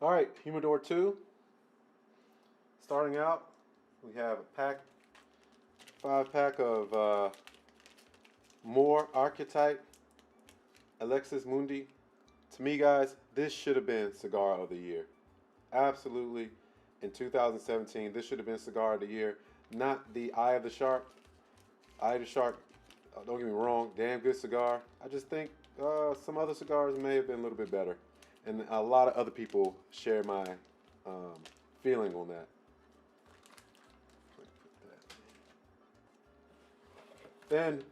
All right, Humidor 2. Starting out, we have a 5-pack of more Archetype Alexis Mundi. To me, guys, this should have been Cigar of the Year. Absolutely. In 2017, this should have been Cigar of the Year, not the Eye of the Shark. Eye of the Shark, don't get me wrong, damn good cigar. I just think some other cigars may have been a little bit better. And a lot of other people share my feeling on that. Then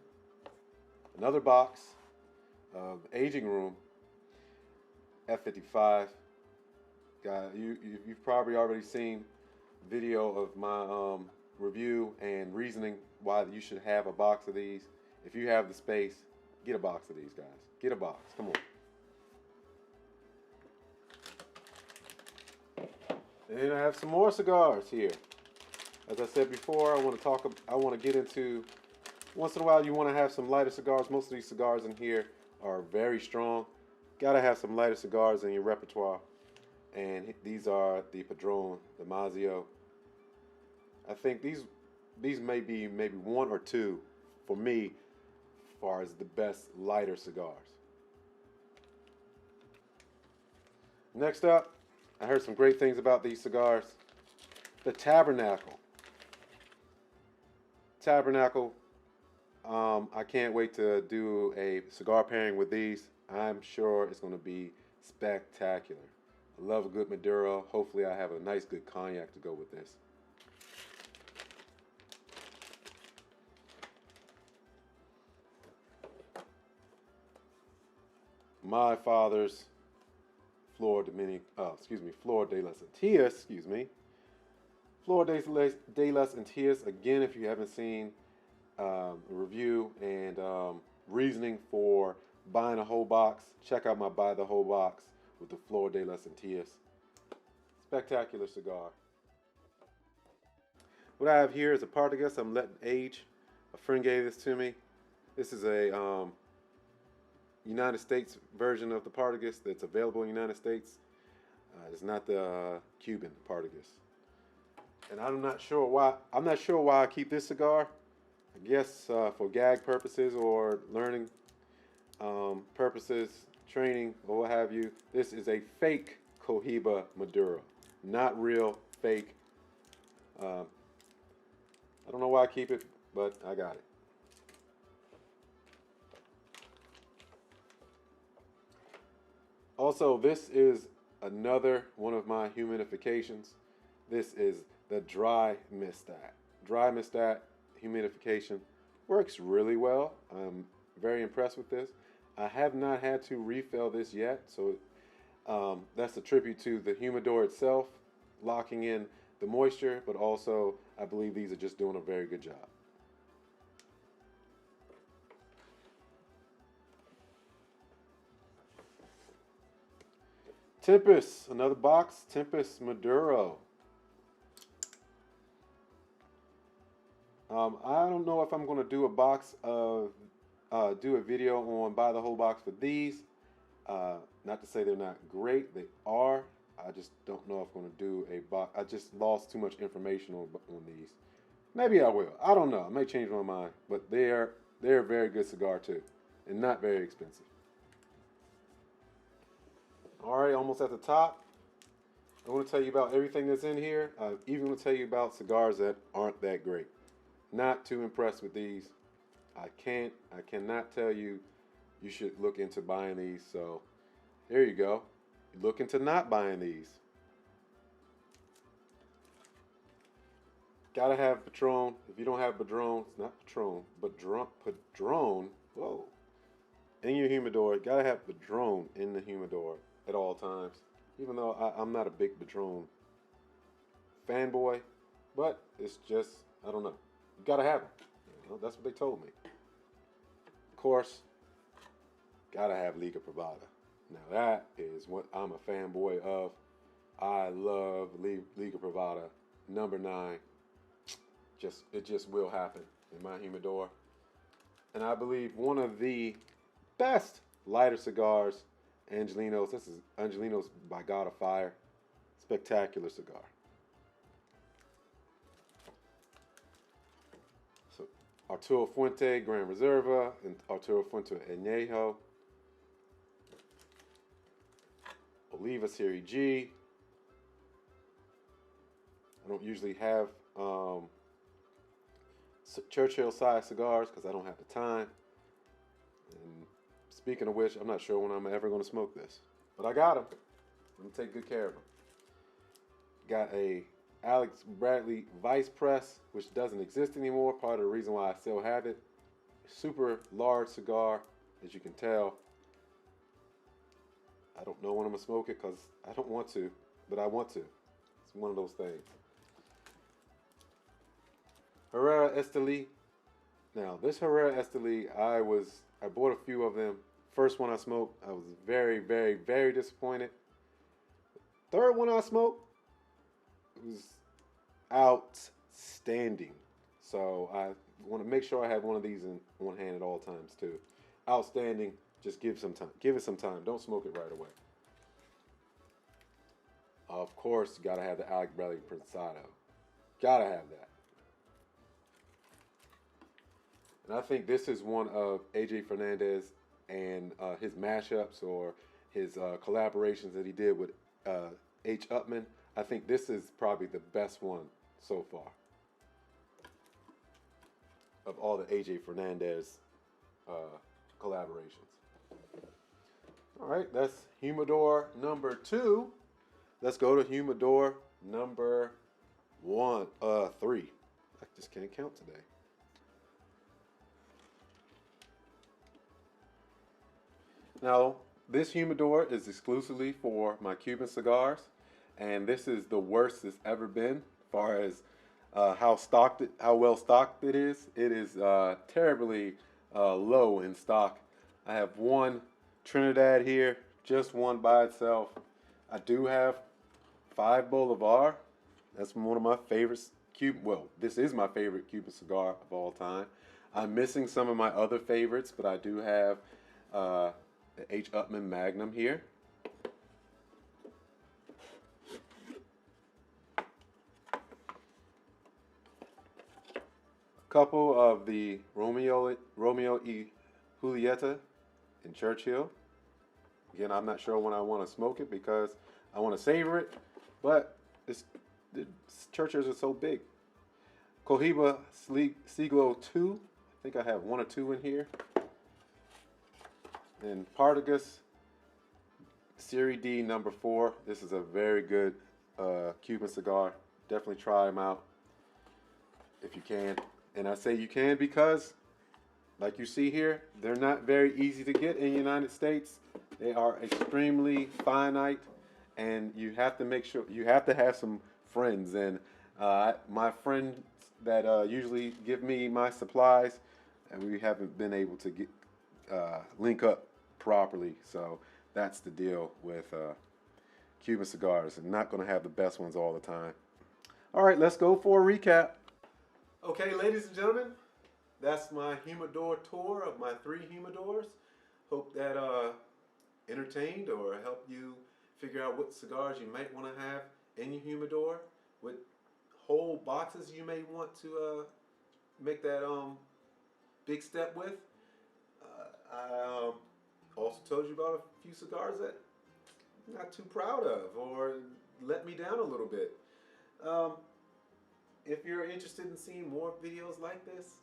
another box of Aging Room F55. You've probably already seen video of my review and reasoning why you should have a box of these. If you have the space, get a box of these, guys. Get a box. Come on. And I have some more cigars here. As I said before, I want to get into, once in a while you want to have some lighter cigars. Most of these cigars in here are very strong. Gotta have some lighter cigars in your repertoire. And these are the Padron, the Mazio. I think these may be maybe one or two for me as far as the best lighter cigars. Next up, I heard some great things about these cigars. The Tabernacle. Tabernacle, I can't wait to do a cigar pairing with these. I'm sure it's going to be spectacular. I love a good Maduro. Hopefully I have a nice good cognac to go with this. My father's Flor De Las Antillas, Flor De Las Antillas. Again, if you haven't seen a review and reasoning for buying a whole box, check out my Buy the Whole Box with the Flor De Las Antillas. Spectacular cigar. What I have here is a Partagas I'm letting age. A friend gave this to me. This is a United States version of the Partagas that's available in the United States. It's not the Cuban Partagas. And I'm not sure why I keep this cigar. I guess for gag purposes or learning purposes, training or what have you. This is a fake Cohiba Maduro, not real, fake. I don't know why I keep it, but I got it. Also, this is another one of my humidifications. This is the Dry Mistat. Dry Mistat humidification works really well. I'm very impressed with this. I have not had to refill this yet, so that's a tribute to the humidor itself, locking in the moisture, but also I believe these are just doing a very good job. Tempest, another box, Tempest Maduro. I don't know if I'm going to do a box of, do a video on Buy the Whole Box for these. Not to say they're not great, they are. I just don't know if I'm going to do a box. I just lost too much information on these. Maybe I will. I don't know. I may change my mind, but they're a very good cigar too, and not very expensive. All right, almost at the top. I want to tell you about everything that's in here. I even want to tell you about cigars that aren't that great. Not too impressed with these. I cannot tell you you should look into buying these. So there you go. Look into not buying these. Gotta have Patron. If you don't have Padron, it's not Patron, but Padron. Whoa. In your humidor, gotta have Padron in the humidor at all times. Even though I'm not a big Padron fanboy, but it's just, I don't know. You gotta have them. You know, that's what they told me. Of course, gotta have Liga Privada. Now that is what I'm a fanboy of. I love Liga Privada #9. It just will happen in my humidor. And I believe one of the best lighter cigars, Angelinos. This is Angelinos by God of Fire. Spectacular cigar. So Arturo Fuente Gran Reserva and Arturo Fuente Añejo. Oliva Serie G. I don't usually have Churchill size cigars because I don't have the time. And speaking of which, I'm not sure when I'm ever going to smoke this, but I got them. I'm gonna take good care of them. Got a Alex Bradley Vice Press, which doesn't exist anymore. Part of the reason why I still have it. Super large cigar, as you can tell. I don't know when I'm gonna smoke it because I don't want to, but I want to. It's one of those things. Herrera Esteli. Now, this Herrera Esteli, I bought a few of them. First one I smoked, I was very, very, very disappointed. Third one I smoked, it was outstanding. So I want to make sure I have one of these in one hand at all times too. Outstanding. Just give some time. Give it some time. Don't smoke it right away. Of course, you gotta have the Alex Bradley Prensado. Gotta have that. And I think this is one of AJ Fernandez and his mashups or his collaborations that he did with H. Upman. I think this is probably the best one so far of all the AJ Fernandez collaborations. All right, that's Humidor number 2. Let's go to Humidor number 3. I just can't count today. Now, this Humidor is exclusively for my Cuban cigars, and this is the worst it's ever been as far as how well stocked it is. It is terribly low in stock. I have one Trinidad here, just one by itself. I do have 5 Bolivar. That's one of my favorites. This is my favorite Cuban cigar of all time. I'm missing some of my other favorites, but I do have the H. Upman Magnum here. A couple of the Romeo y Julieta in Churchill. Again, I'm not sure when I want to smoke it because I want to savor it, but the Churchills are so big. Cohiba Siglo 2. I think I have 1 or 2 in here. And Partagas Serie D number 4. This is a very good Cuban cigar. Definitely try them out if you can. And I say you can because, like you see here, they're not very easy to get in the United States. They are extremely finite, and you have to make sure, you have to have some friends. And my friends that usually give me my supplies, and we haven't been able to get link up properly. So that's the deal with Cuban cigars. I'm not going to have the best ones all the time. All right, let's go for a recap. Okay, ladies and gentlemen, that's my Humidor tour of my 3 Humidors. Hope that entertained or helped you figure out what cigars you might want to have in your Humidor, what whole boxes you may want to make that big step with. I also told you about a few cigars that I'm not too proud of or let me down a little bit. If you're interested in seeing more videos like this,